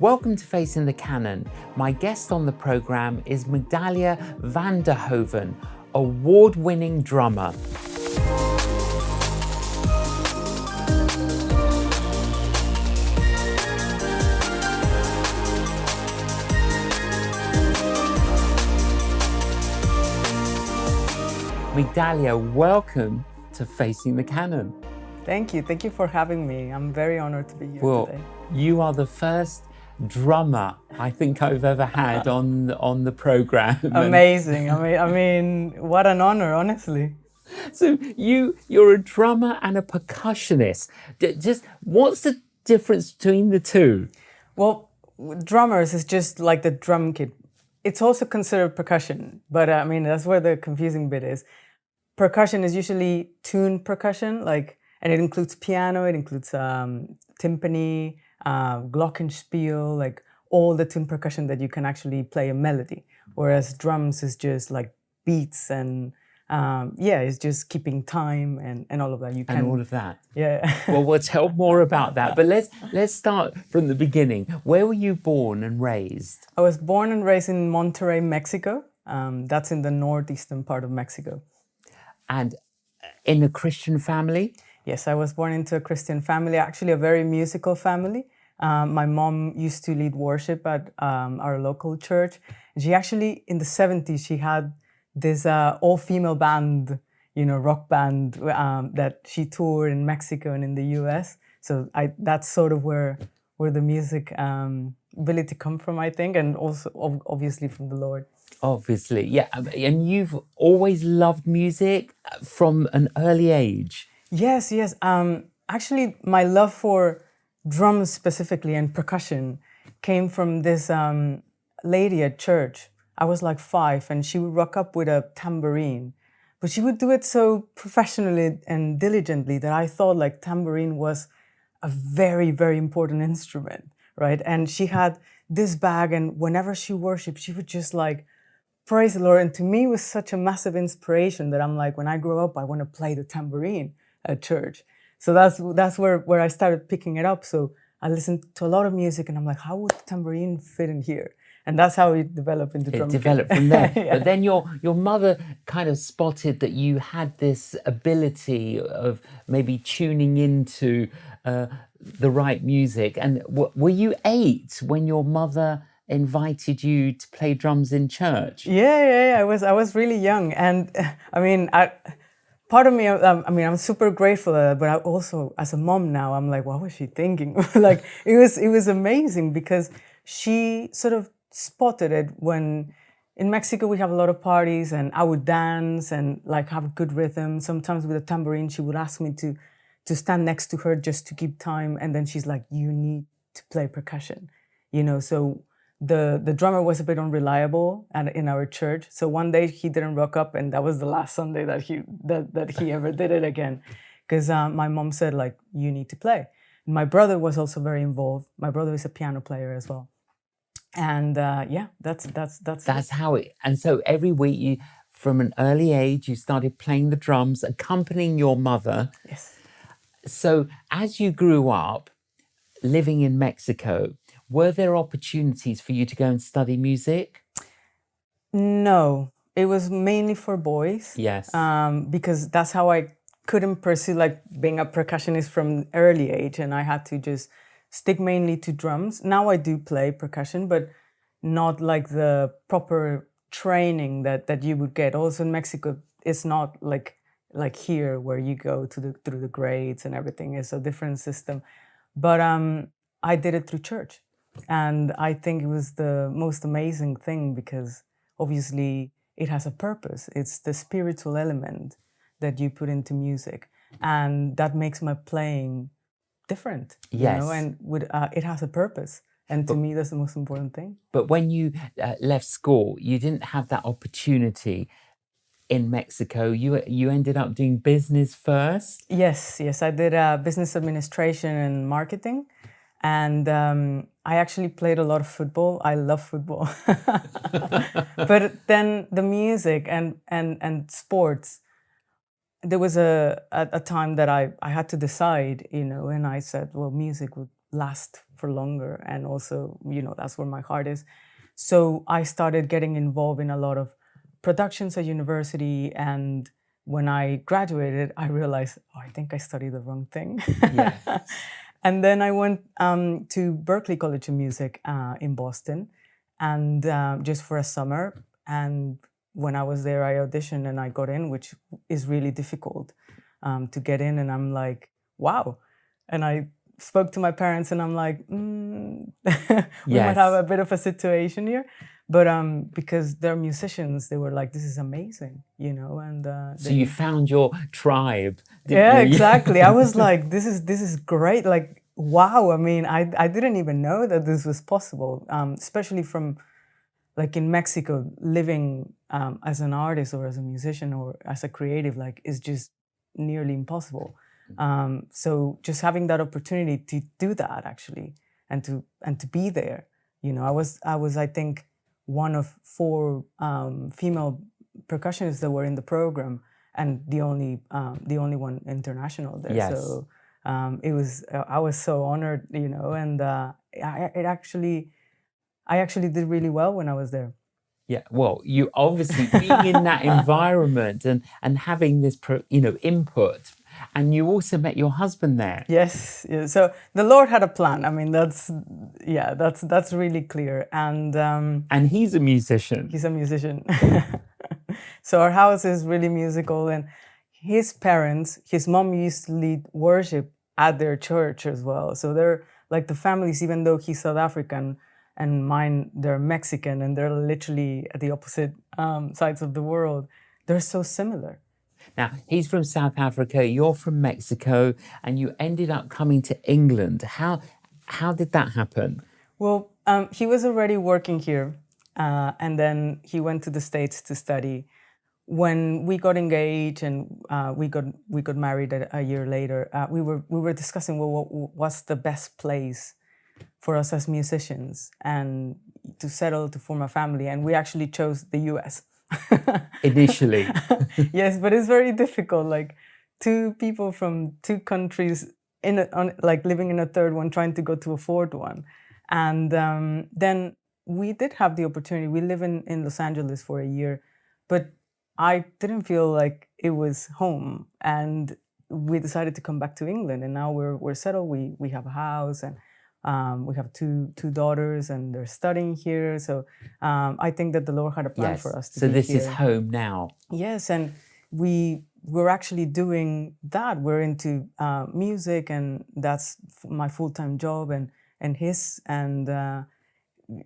Welcome to Facing the Canon. My guest on the program is Migdalia van der Hoven, award-winning drummer. Migdalia, welcome to Facing the Canon. Thank you for having me. I'm very honored to be here today. You are the first drummer I think I've ever had on the program. Amazing. I mean, what an honor, honestly. So you're a drummer and a percussionist. Just what's the difference between the two? Well, drummers is just like the drum kit. It's also considered percussion, but I mean, that's where the confusing bit is. Percussion is usually tuned percussion, and it includes piano, it includes timpani, glockenspiel, like all the tuned percussion that you can actually play a melody. Whereas drums is just like beats and it's just keeping time and all of that. And all of that. Yeah. Well, we'll tell more about that. But let's start from the beginning. Where were you born and raised? I was born and raised in Monterrey, Mexico. That's in the northeastern part of Mexico. And in a Christian family? Yes, I was born into a Christian family, actually a very musical family. My mom used to lead worship at our local church. She actually, in the 70s, she had this all-female band, rock band that she toured in Mexico and in the US. So that's sort of where the music ability come from, I think, and also obviously from the Lord. Obviously, yeah. And you've always loved music from an early age. Yes. Actually, my love for drums specifically and percussion came from this lady at church. I was like 5 and she would rock up with a tambourine, but she would do it so professionally and diligently that I thought like tambourine was a very, very important instrument, right? And she had this bag, and whenever she worshiped, she would just like praise the Lord. And to me, it was such a massive inspiration that I'm like, when I grow up, I want to play the tambourine at church. So that's where I started picking it up. So I listened to a lot of music and I'm like, how would the tambourine fit in here? And that's how it developed into drum kit. It developed from there. Yeah. But then your mother kind of spotted that you had this ability of maybe tuning into the right music. And were you 8 when your mother invited you to play drums in church? Yeah. I was really young. And I mean, part of me, I'm super grateful, but I also, as a mom now, I'm like, what was she thinking? Like, it was amazing because she sort of spotted it when in Mexico we have a lot of parties and I would dance and like have a good rhythm. Sometimes with a tambourine, she would ask me to stand next to her just to keep time. And then she's like, you need to play percussion, so the drummer was a bit unreliable in our church. So one day he didn't rock up, and that was the last Sunday that he ever did it again. Because my mom said, like, you need to play. And my brother was also very involved. My brother is a piano player as well. And that's how it. And so every week, you, from an early age, you started playing the drums, accompanying your mother. Yes. So as you grew up, living in Mexico, were there opportunities for you to go and study music? No, it was mainly for boys. Yes. Because that's how I couldn't pursue like being a percussionist from early age, and I had to just stick mainly to drums. Now I do play percussion, but not like the proper training that you would get. Also in Mexico, it's not like here where you go through the grades and everything. It's a different system. But I did it through church. And I think it was the most amazing thing because obviously it has a purpose. It's the spiritual element that you put into music. And that makes my playing different. Yes. And it has a purpose. And to me, that's the most important thing. But when you left school, you didn't have that opportunity in Mexico. You ended up doing business first? Yes. I did business administration and marketing. And I actually played a lot of football. I love football. But then the music and sports, there was a time that I had to decide, and I said, well, music would last for longer. And also, that's where my heart is. So I started getting involved in a lot of productions at university. And when I graduated, I realized, I think I studied the wrong thing. Yeah. And then I went to Berklee College of Music in Boston, and just for a summer. And when I was there, I auditioned and I got in, which is really difficult to get in. And I'm like, wow. And I spoke to my parents and I'm like, we might have a bit of a situation here. But because they're musicians, they were like, this is amazing, and so you found your tribe, yeah, you? Exactly. I was like, this is great. Like, wow. I mean, I didn't even know that this was possible, especially from like in Mexico, living as an artist or as a musician or as a creative, like, is just nearly impossible. So just having that opportunity to do that actually, and to be there, I was I think one of 4 female percussionists that were in the program, and the only one international there. Yes. So I was so honored, and I actually did really well when I was there. Yeah, well, you obviously being in that environment and having this input, and you also met your husband there. Yes, yeah. So the Lord had a plan. I mean, that's really clear. And he's a musician. He's a musician. So our house is really musical, and his parents, his mom used to lead worship at their church as well. So they're like the families, even though he's South African and mine, they're Mexican, and they're literally at the opposite sides of the world. They're so similar. Now, he's from South Africa, you're from Mexico, and you ended up coming to England. How did that happen? Well, he was already working here, and then he went to the States to study. When we got engaged and we got married a year later, we were discussing, well, what's the best place for us as musicians and to settle, to form a family, and we actually chose the U.S. Initially. Yes, but it's very difficult. Like 2 people from 2 countries like living in a third one, trying to go to a fourth one, and then we did have the opportunity. We live in Los Angeles for a year, but I didn't feel like it was home, and we decided to come back to England. And now we're settled. We have a house, and we have two daughters, and they're studying here. So I think that the Lord had a plan for us to so be this here. is home now. Yes, and we're actually doing that. We're into music, and that's my full-time job, and his, and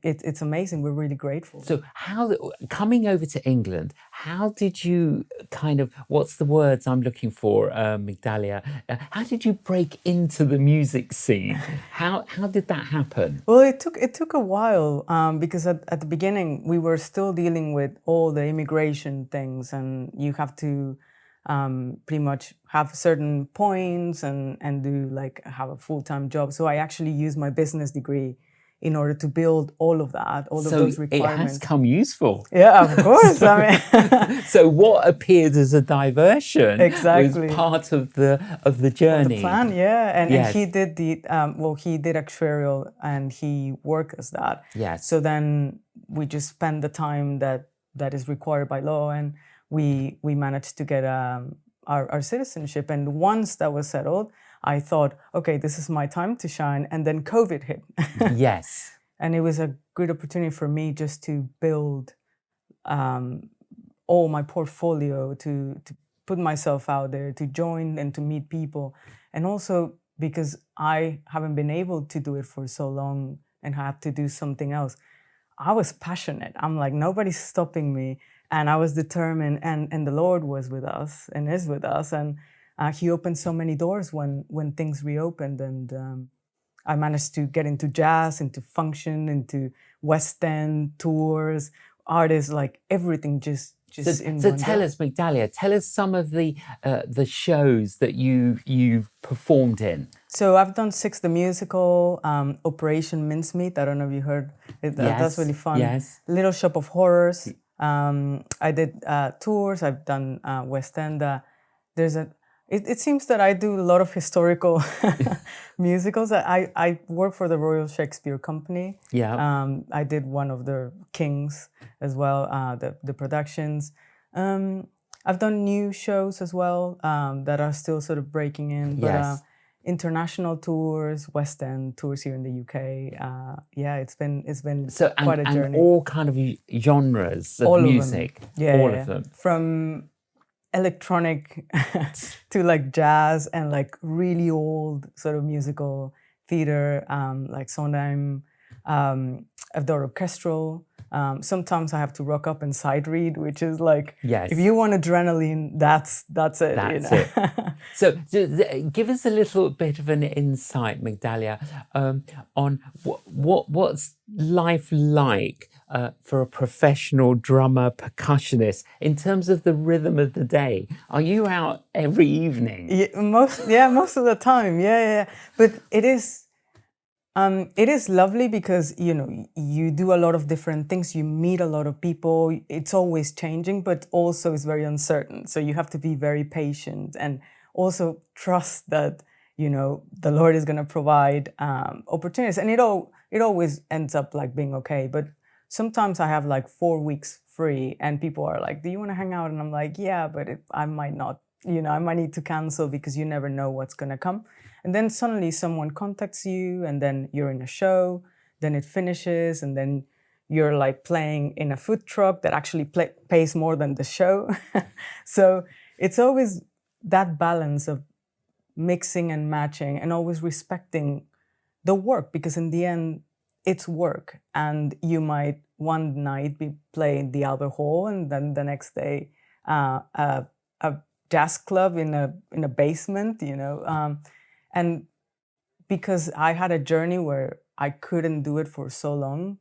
it's amazing. We're really grateful. So coming over to England, how did you what's the words I'm looking for, Migdalia? How did you break into the music scene? How did that happen? Well, it took a while because at the beginning we were still dealing with all the immigration things, and you have to pretty much have certain points and do have a full-time job. So I actually used my business degree in order to build all of that, all of those requirements. It has come useful. Yeah, of course. I mean, so what appeared as a diversion exactly was part of the journey. The plan, yeah. And he did he did actuarial, and he worked as that. Yes. So then we just spent the time that is required by law, and we managed to get our citizenship. And once that was settled, I thought, okay, this is my time to shine. And then COVID hit. Yes. And it was a good opportunity for me just to build all my portfolio, to put myself out there, to join and to meet people. And also because I haven't been able to do it for so long and had to do something else, I was passionate. I'm like, nobody's stopping me. And I was determined, and the Lord was with us and is with us. And he opened so many doors when things reopened, and I managed to get into jazz, into function, into West End tours, artists, like everything just so tell us, Migdalia, tell us some of the shows that you've performed in. So I've done Six the Musical, Operation Mincemeat. I don't know if you heard it. That's really fun. Yes. Little Shop of Horrors. I did tours. I've done West End. It seems that I do a lot of historical musicals. I work for the Royal Shakespeare Company. Yeah. I did one of the Kings as well, the productions. I've done new shows as well that are still sort of breaking in, but Yes. international tours, West End tours here in the UK. Yeah, it's been So quite a and journey. all kind of genres of All of them. music. Yeah, All yeah, of them. from electronic to like jazz and like really old sort of musical theater, like Sondheim. I've done orchestral. Sometimes I have to rock up and sight read, which is like, Yes. if you want adrenaline, that's it. That's you know? it. So give us a little bit of an insight, Migdalia, on what's life like for a professional drummer percussionist in terms of the rhythm of the day. Are you out every evening? Yeah, most of the time. Yeah. But it is lovely because you do a lot of different things. You meet a lot of people. It's always changing, but also it's very uncertain. So you have to be very patient and also trust that the Lord is going to provide opportunities. And it always ends up like being okay. But sometimes I have like 4 weeks free, and people are like, "Do you want to hang out?" And I'm like, "Yeah, but I might not. I might need to cancel because you never know what's going to come." And then suddenly someone contacts you, and then you're in a show, then it finishes, and then you're like playing in a food truck that actually pays more than the show. So it's always that balance of mixing and matching and always respecting the work, because in the end, it's work. And you might one night be playing the Albert Hall, and then the next day a jazz club in a basement, and because I had a journey where I couldn't do it for so long,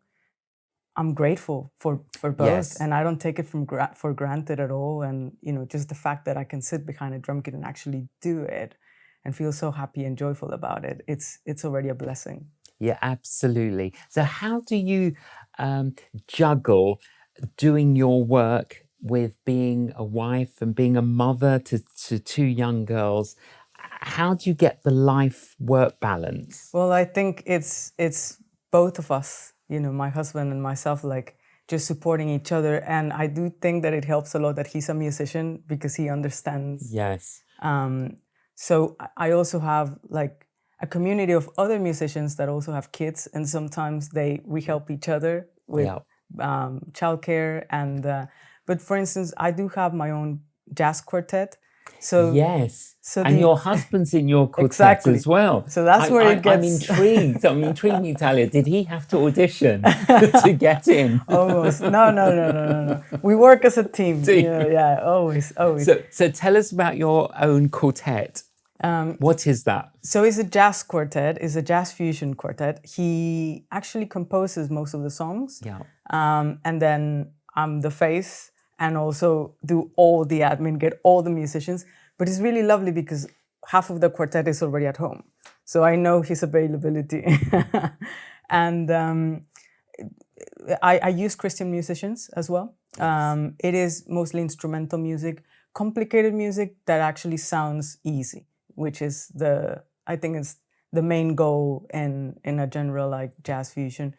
I'm grateful for both. Yes. And I don't take it for granted at all. And, just the fact that I can sit behind a drum kit and actually do it and feel so happy and joyful about it, it's already a blessing. Yeah, absolutely. So how do you juggle doing your work with being a wife and being a mother to two young girls? How do you get the life-work balance? Well, I think it's both of us, my husband and myself, like just supporting each other. And I do think that it helps a lot that he's a musician, because he understands. Yes. So I also have like a community of other musicians that also have kids, and sometimes we help each other with childcare. And but for instance, I do have my own jazz quartet. So yes, so and your husband's in your quartet exactly. as well. So that's where it gets. I'm intrigued. I'm intrigued, Natalia. Did he have to audition to get in? Almost. No. We work as a team. Yeah, always. So tell us about your own quartet. What is that? So it's a jazz quartet. It's a jazz fusion quartet. He actually composes most of the songs. Yeah. And then I'm the face, and also do all the admin, get all the musicians. But it's really lovely because half of the quartet is already at home. So I know his availability. And I use Christian musicians as well. Yes. It is mostly instrumental music, complicated music that actually sounds easy, which is I think it's the main goal in a genre like jazz fusion.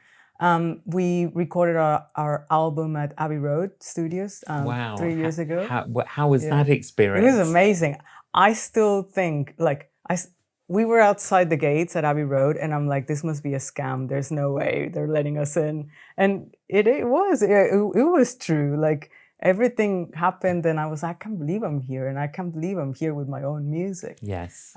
We recorded our album at Abbey Road Studios wow. 3 years ago. How was that experience? It was amazing. I still think, like, we were outside the gates at Abbey Road, and I'm like, this must be a scam. There's no way they're letting us in. And it was true. Like, everything happened, and I was like, I can't believe I'm here, and I can't believe I'm here with my own music. Yes.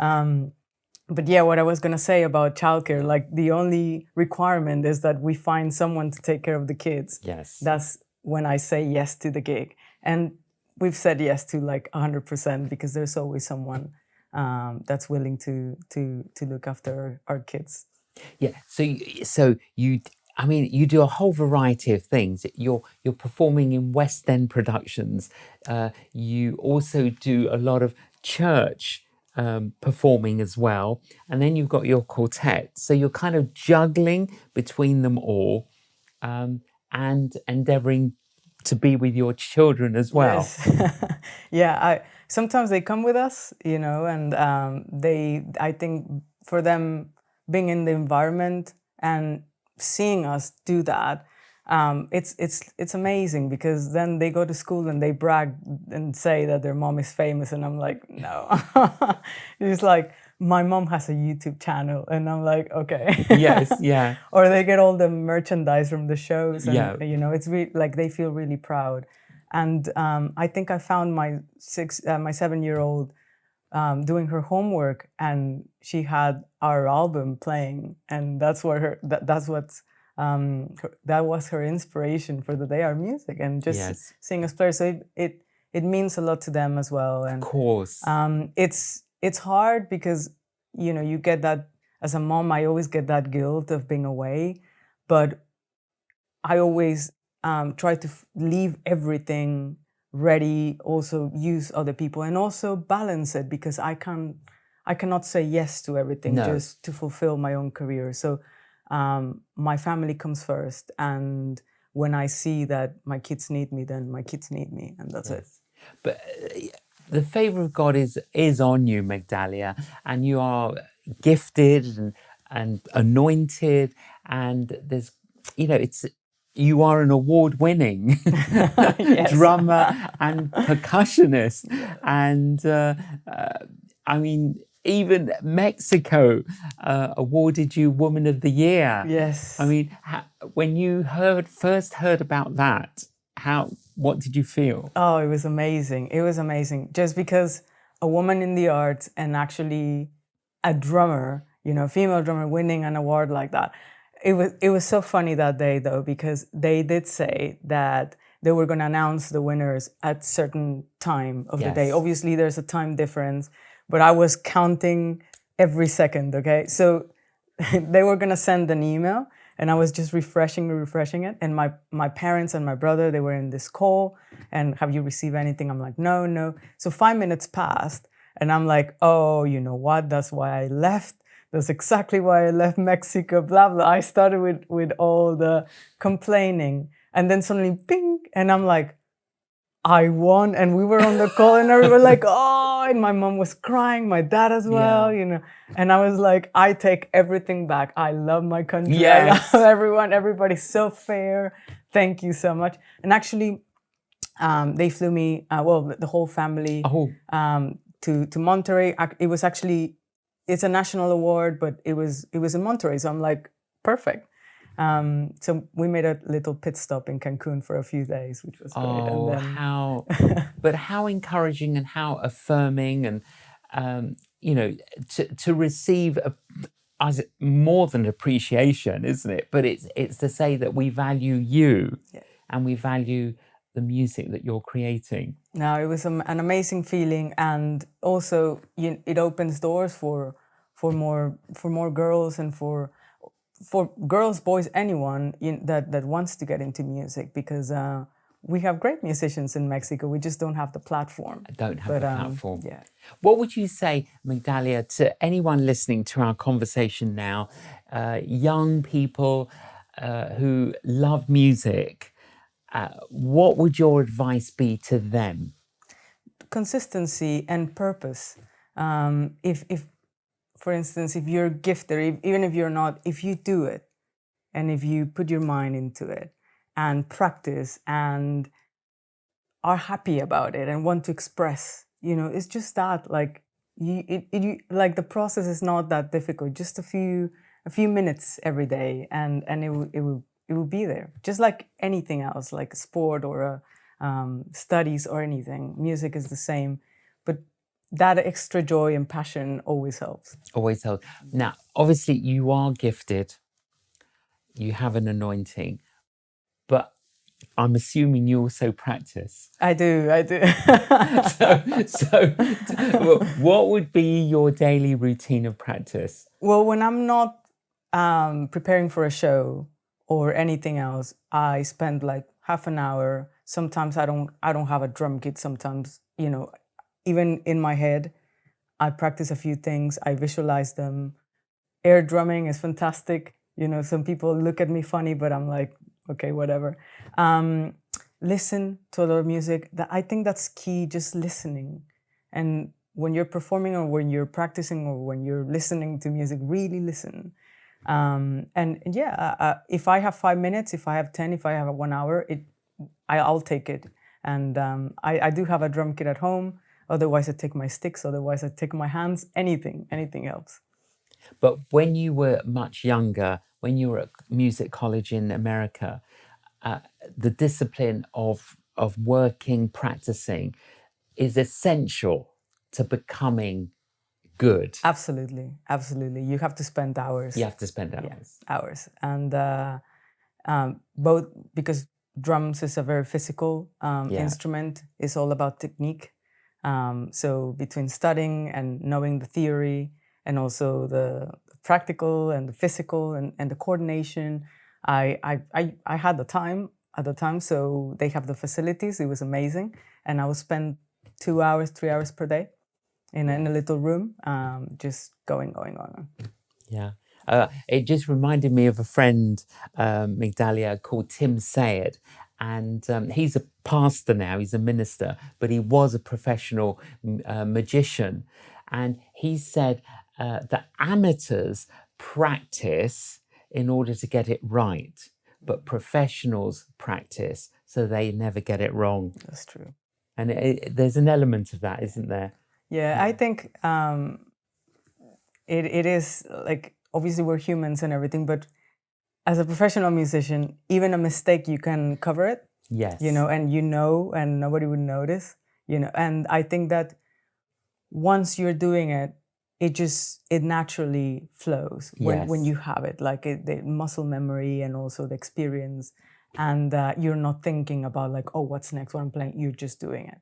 But yeah, what I was gonna say about childcare, like the only requirement is that we find someone to take care of the kids. Yes. That's when I say yes to the gig. And we've said yes to like 100%, because there's always someone that's willing to look after our kids. Yeah. So you do a whole variety of things. You're performing in West End productions. You also do a lot of church performing as well, and then you've got your quartet. So you're kind of juggling between them all, and endeavouring to be with your children as well. Yes. Yeah, sometimes they come with us, you know, and I think for them being in the environment and seeing us do that, it's amazing, because then they go to school and they brag and say that their mom is famous, and I'm like, no. It's like, my mom has a YouTube channel, and I'm like, okay. Yes, yeah. Or they get all the merchandise from the shows, and Yeah. you know, it's like they feel really proud. And I think I found my 7-year-old doing her homework, and she had our album playing, and that's what that was her inspiration for the day, our music, and just Yes. seeing us play. So it means a lot to them as well. And Of course. it's hard because, you know, you get that as a mom. I always get that guilt of being away, but I always try to leave everything ready, also use other people, and also balance it, because I cannot say yes to everything just to fulfill my own career. So my family comes first, and when I see that my kids need me, then my kids need me, and that's it. But the favor of God is on you, Migdalia, and you are gifted and anointed, and there's, you know, you are an award-winning drummer and percussionist, and I mean, even Mexico awarded you Woman of the Year. Yes. I mean, when you first heard about that, what did you feel? Oh, it was amazing. It was amazing. Just because a woman in the arts, and actually a drummer, you know, female drummer, winning an award like that. It was so funny that day, though, because they did say that they were going to announce the winners at certain time of the day. Obviously, there's a time difference, but I was counting every second, okay? So they were going to send an email, and I was just refreshing it. And my parents and my brother, they were in this call, and have you received anything? I'm like, no. So 5 minutes passed, and I'm like, oh, you know what? That's why I left. That's exactly why I left Mexico, blah, blah. I started with all the complaining, and then suddenly, ping, and I'm like, I won. And we were on the call, and we were like, oh, and my mom was crying, my dad as well, you know. And I was like, I take everything back. I love my country. Yes. I love everyone. Everybody's so fair. Thank you so much. And actually, they flew me, the whole family, to Monterey. It was actually, it's a national award, but it was in Monterey. So I'm like, perfect. So we made a little pit stop in Cancun for a few days, which was great. Oh, and then... but how encouraging and how affirming, and you know, to receive more than appreciation, isn't it? But it's to say that we value you, and we value the music that you're creating. No, it was an amazing feeling, and also it opens doors for more girls, and for girls, boys, anyone that wants to get into music, because we have great musicians in Mexico. We just don't have the platform. The platform. Yeah. What would you say, Migdalia, to anyone listening to our conversation now, young people who love music? What would your advice be to them? Consistency and purpose. If for instance, if you're gifted, even if you're not, if you do it, and if you put your mind into it and practice and are happy about it and want to express, you know, it's just that, like, like the process is not that difficult. Just a few minutes every day, and it will be there. Just like anything else, like a sport or studies or anything. Music is the same, but that extra joy and passion always helps. Always helps. Now, obviously, you are gifted. You have an anointing, but I'm assuming you also practice. I do. So, what would be your daily routine of practice? Well, when I'm not preparing for a show or anything else, I spend like half an hour. Sometimes I don't have a drum kit. Sometimes, you know, even in my head, I practice a few things. I visualize them. Air drumming is fantastic. You know, some people look at me funny, but I'm like, okay, whatever. listen to a lot of music. I think that's key, just listening. And when you're performing or when you're practicing or when you're listening to music, really listen. And yeah, if I have 5 minutes, if I have 10, if I have 1 hour, I'll take it. And I do have a drum kit at home. Otherwise, I take my sticks. Otherwise, I take my hands. Anything else. But when you were much younger, when you were at music college in America, the discipline of working, practicing, is essential to becoming good. Absolutely, absolutely. You have to spend hours. You have to spend hours. Yeah, hours, and both because drums is a very physical instrument. It's all about technique. So between studying and knowing the theory, and also the practical and the physical and the coordination, I had the time at the time. So they have the facilities. It was amazing, and I would spend 2 hours, 3 hours per day in a little room, just going on. Yeah. It just reminded me of a friend, Migdalia, called Tim Sayed. And he's a pastor now, he's a minister, but he was a professional magician. And he said that amateurs practice in order to get it right, but professionals practice so they never get it wrong. That's true. And there's an element of that, isn't there? Yeah, I think it is like, obviously we're humans and everything, but as a professional musician, even a mistake, you can cover it. Yes. And nobody would notice, and I think that once you're doing it, it naturally flows when you have it, like the muscle memory and also the experience, and you're not thinking about like, oh, what's next, what I'm playing. You're just doing it.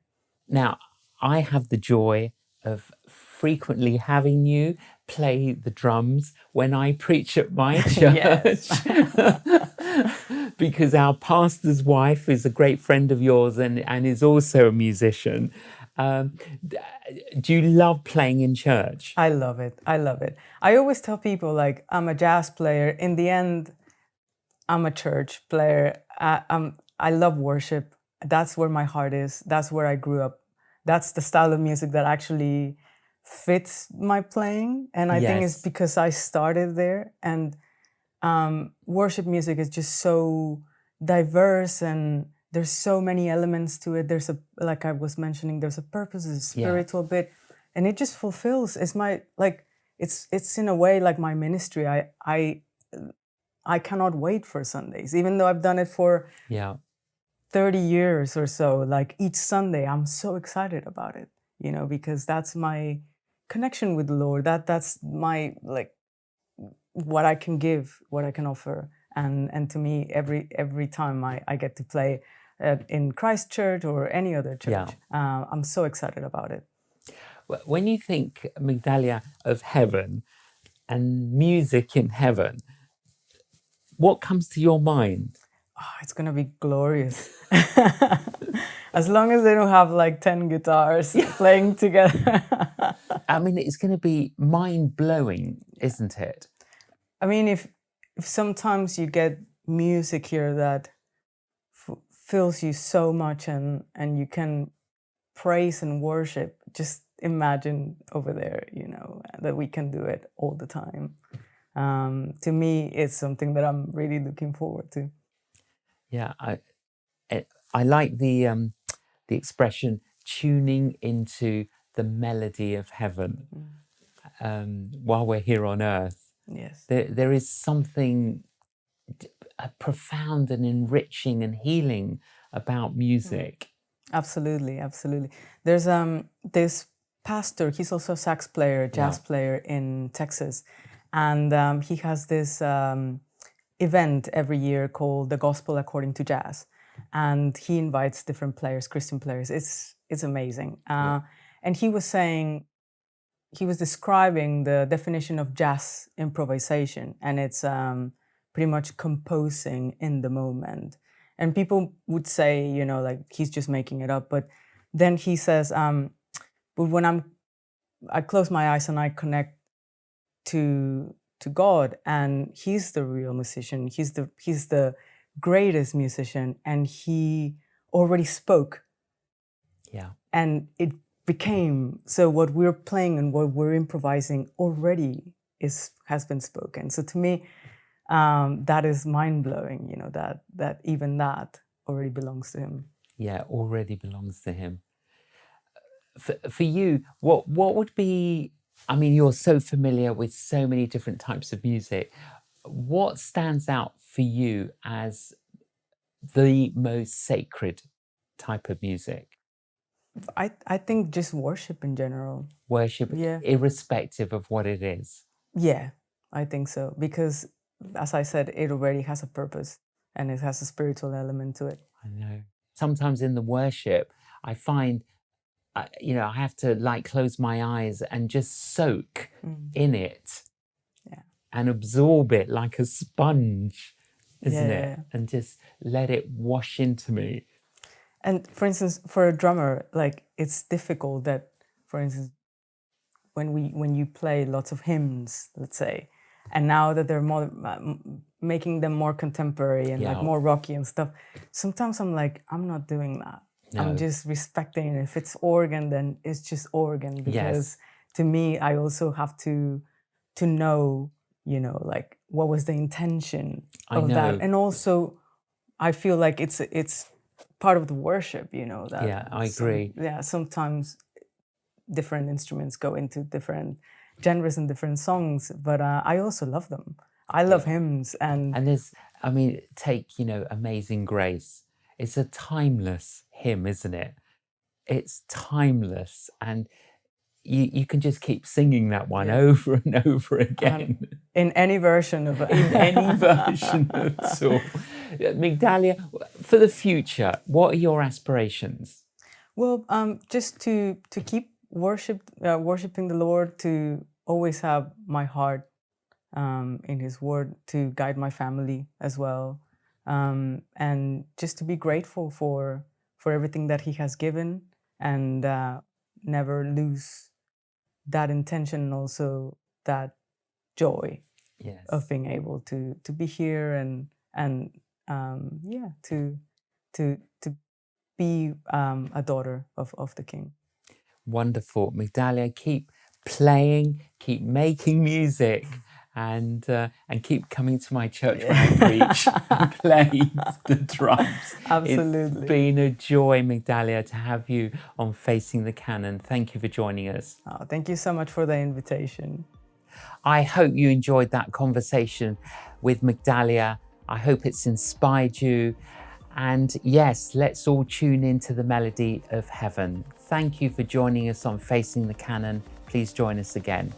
Now, I have the joy of frequently having you play the drums when I preach at my church. Because our pastor's wife is a great friend of yours and is also a musician. Do you love playing in church? I love it. I always tell people, like, I'm a jazz player. In the end, I'm a church player. I love worship. That's where my heart is. That's where I grew up. That's the style of music that actually fits my playing. And I think it's because I started there. And worship music is just so diverse, and there's so many elements to it. There's like I was mentioning, there's a purpose, there's a spiritual bit, and it just fulfills. It's my, like, it's in a way like my ministry. I cannot wait for Sundays, even though I've done it for 30 years or so. Like, each Sunday, I'm so excited about it, because that's my connection with the Lord. That's my, like, what I can give, what I can offer. And to me, every time I get to play in Christchurch or any other church, I'm so excited about it. When you think, Migdalia, of heaven and music in heaven, what comes to your mind? Oh, it's going to be glorious. As long as they don't have like 10 guitars playing together. I mean, it's going to be mind-blowing, isn't it? I mean, if sometimes you get music here that fills you so much, and you can praise and worship, just imagine over there, that we can do it all the time. To me, it's something that I'm really looking forward to. Yeah, I like the expression tuning into the melody of heaven while we're here on earth. Yes, there is something profound and enriching and healing about music. Absolutely. There's this pastor. He's also a sax player, jazz player in Texas, and he has this event every year called the Gospel According to Jazz, and he invites different players, Christian players. It's amazing. And he was describing the definition of jazz improvisation, and it's pretty much composing in the moment. And people would say, like, he's just making it up. But then he says, but when I close my eyes and I connect to God, and He's the real musician. He's the greatest musician, and He already spoke, Yeah. and it became, so what we're playing and what we're improvising already has been spoken. So to me, that is mind-blowing, you know, that even that already belongs to him. Yeah, already belongs to him. For you, what would be, I mean, you're so familiar with so many different types of music. What stands out for you as the most sacred type of music? I think just worship in general. Worship, Yeah. irrespective of what it is. Yeah, I think so. Because as I said, it already has a purpose and it has a spiritual element to it. I know. Sometimes in the worship, I find, you know, I have to like close my eyes and just soak in it. Yeah. And absorb it like a sponge, isn't Yeah, it? yeah. And just let it wash into me. And for instance, for a drummer, like it's difficult that, for instance, when you play lots of hymns, let's say, and now that they're more making them more contemporary and like Yeah. more rocky and stuff, sometimes I'm like, I'm not doing that. No. I'm just respecting it. If it's organ, then it's just organ, because to me, I also have to know, you know, like what was the intention of that, and also I feel like it's part of the worship, you know. That Yeah, I agree. sometimes different instruments go into different genres and different songs, but I also love them. I love hymns, and there's, I mean, take, you know, Amazing Grace. It's a timeless hymn, isn't it? It's timeless, and you can just keep singing that one over and over again. In any version of it. In any version at all. Migdalia, for the future, what are your aspirations? Well, just to keep worshiping the Lord, to always have my heart in His Word, to guide my family as well, and just to be grateful for everything that He has given, and never lose that intention and also that joy of being able to be here and to be a daughter of the King. Wonderful. Migdalia, keep playing, keep making music, and keep coming to my church when I preach and play the drums. Absolutely. It's been a joy, Migdalia, to have you on Facing the Canon. Thank you for joining us. Oh, thank you so much for the invitation. I hope you enjoyed that conversation with Migdalia. I hope it's inspired you. And yes, let's all tune into the melody of heaven. Thank you for joining us on Facing the Canon. Please join us again.